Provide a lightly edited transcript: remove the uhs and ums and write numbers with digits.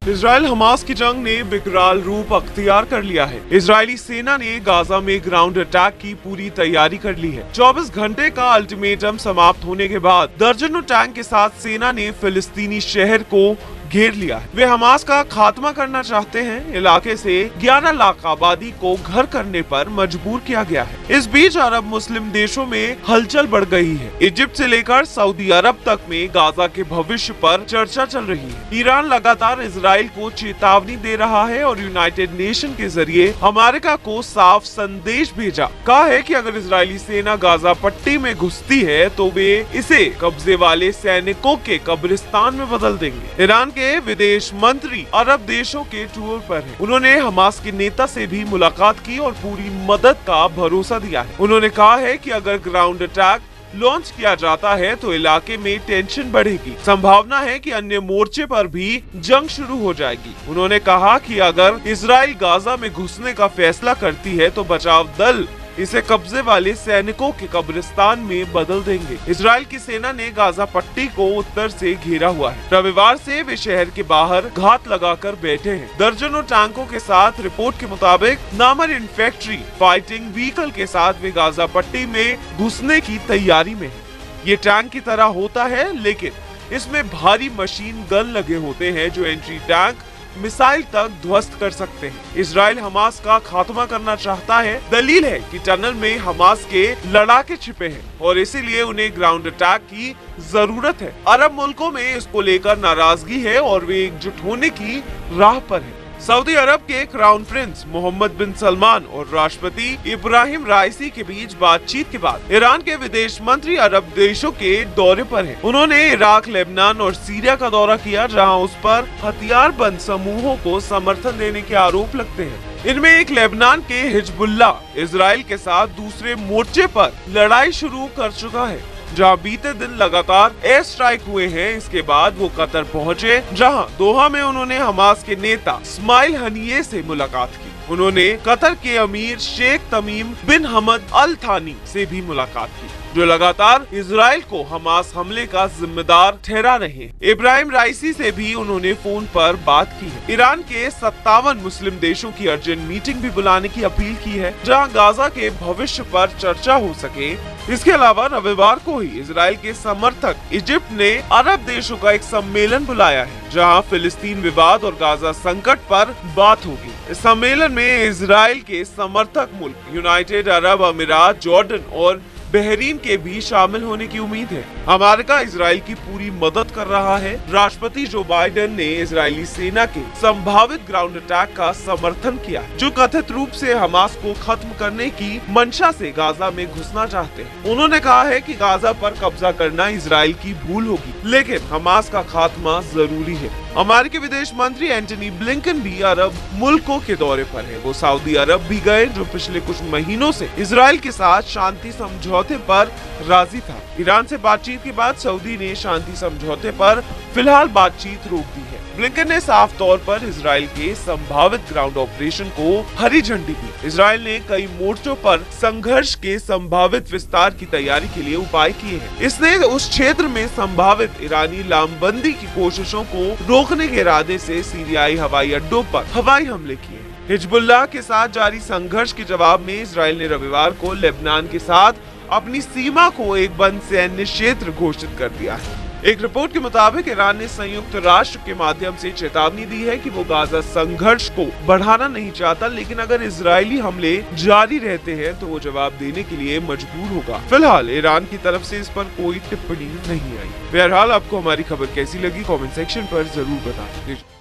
Israel Hamas की जंग ने विकराल रूप अख्तियार कर लिया है। इजरायली सेना ने गाजा में ग्राउंड अटैक की पूरी तैयारी कर ली है। 24 घंटे का अल्टीमेटम समाप्त होने के बाद दर्जनों टैंक के साथ सेना ने फिलिस्तीनी शहर को घेर लिया है। वे हमास का खात्मा करना चाहते हैं। इलाके से 11 लाख आबादी को घर करने पर मजबूर किया गया है। इस बीच अरब मुस्लिम देशों में हलचल बढ़ गई है। इजिप्ट से लेकर सऊदी अरब तक में गाजा के भविष्य पर चर्चा चल रही है। ईरान लगातार इजराइल को चेतावनी दे रहा है और यूनाइटेड नेशन के जरिए अमेरिका को साफ संदेश भेजा। कहा है कि अगर इजरायली सेना गाजा पट्टी में घुसती है तो वे इसे कब्जे वाले सैनिकों के कब्रिस्तान में बदल देंगे। ईरान के विदेश मंत्री अरब देशों के टूर पर हैं। उन्होंने हमास के नेता से भी मुलाकात की और पूरी मदद का भरोसा दिया है। उन्होंने कहा है कि अगर ग्राउंड अटैक लॉन्च किया जाता है तो इलाके में टेंशन बढ़ेगी। संभावना है कि अन्य मोर्चे पर भी जंग शुरू हो जाएगी। उन्होंने कहा कि अगर इजराइल गाजा में घुसने का फैसला करती है तो बचाव दल इसे कब्जे वाले सैनिकों के कब्रिस्तान में बदल देंगे। इजराइल की सेना ने गाजा पट्टी को उत्तर से घेरा हुआ है। रविवार से वे शहर के बाहर घात लगाकर बैठे हैं। दर्जनों टैंकों के साथ रिपोर्ट के मुताबिक नामर इन्फेंट्री फाइटिंग व्हीकल के साथ वे गाजा पट्टी में घुसने की तैयारी में है। ये टैंक की तरह होता है, लेकिन इसमें भारी मशीन गन लगे होते हैं जो एंट्री टैंक मिसाइल तक ध्वस्त कर सकते हैं। इजराइल हमास का खात्मा करना चाहता है। दलील है कि टनल में हमास के लड़ाके छिपे हैं और इसीलिए उन्हें ग्राउंड अटैक की जरूरत है। अरब मुल्कों में इसको लेकर नाराजगी है और वे एकजुट होने की राह पर हैं। सऊदी अरब के क्राउन प्रिंस मोहम्मद बिन सलमान और राष्ट्रपति इब्राहिम राइसी के बीच बातचीत के बाद ईरान के विदेश मंत्री अरब देशों के दौरे पर हैं। उन्होंने इराक, लेबनान और सीरिया का दौरा किया, जहां उस पर हथियारबंद समूहों को समर्थन देने के आरोप लगते हैं। इनमें एक लेबनान के हिजबुल्लाह इजराइल के साथ दूसरे मोर्चे पर लड़ाई शुरू कर चुका है, जहां बीते दिन लगातार एयर स्ट्राइक हुए हैं। इसके बाद वो कतर पहुंचे, जहां दोहा में उन्होंने हमास के नेता इस्माइल हनिये से मुलाकात की। उन्होंने कतर के अमीर शेख तमीम बिन हमद अल थानी से भी मुलाकात की, जो लगातार इजराइल को हमास हमले का जिम्मेदार ठहरा रहे हैं। इब्राहिम राइसी से भी उन्होंने फोन पर बात की है। ईरान के 57 मुस्लिम देशों की अर्जेंट मीटिंग भी बुलाने की अपील की है, जहां गाजा के भविष्य पर चर्चा हो सके। इसके अलावा रविवार को ही इजराइल के समर्थक इजिप्ट ने अरब देशों का एक सम्मेलन बुलाया है, जहां फिलिस्तीन विवाद और गाजा संकट पर बात होगी। इस सम्मेलन में इजराइल के समर्थक मुल्क यूनाइटेड अरब अमीरात, जॉर्डन और बहरीन के भी शामिल होने की उम्मीद है। अमेरिका इजराइल की पूरी मदद कर रहा है। राष्ट्रपति जो बाइडेन ने इजरायली सेना के संभावित ग्राउंड अटैक का समर्थन किया, जो कथित रूप से हमास को खत्म करने की मंशा से गाजा में घुसना चाहते हैं। उन्होंने कहा है कि गाजा पर कब्जा करना इजराइल की भूल होगी, लेकिन हमास का खात्मा जरूरी है। अमेरिकी विदेश मंत्री एंटनी ब्लिंकन भी अरब मुल्कों के दौरे पर है। वो सऊदी अरब भी गए, जो पिछले कुछ महीनों से इजराइल के साथ शांति समझौते पर राजी था। ईरान से बातचीत के बाद सऊदी ने शांति समझौते पर फिलहाल बातचीत रोक दी है। ब्लिंकन ने साफ तौर पर इजराइल के संभावित ग्राउंड ऑपरेशन को हरी झंडी दी। इजराइल ने कई मोर्चों पर संघर्ष के संभावित विस्तार की तैयारी के लिए उपाय किए हैं। इसने उस क्षेत्र में संभावित ईरानी लामबंदी की कोशिशों को रोकने के इरादे से सीरियाई हवाई अड्डों पर हवाई हमले किए। हिजबुल्लाह के साथ जारी संघर्ष के जवाब में इजराइल ने रविवार को लेबनान के साथ अपनी सीमा को एक बंद सैन्य क्षेत्र घोषित कर दिया है। एक रिपोर्ट के मुताबिक ईरान ने संयुक्त राष्ट्र के माध्यम से चेतावनी दी है कि वो गाजा संघर्ष को बढ़ाना नहीं चाहता, लेकिन अगर इजरायली हमले जारी रहते हैं तो वो जवाब देने के लिए मजबूर होगा। फिलहाल ईरान की तरफ से इस पर कोई टिप्पणी नहीं आई। बहरहाल आपको हमारी खबर कैसी लगी, कमेंट सेक्शन पर जरूर बता दीजिए।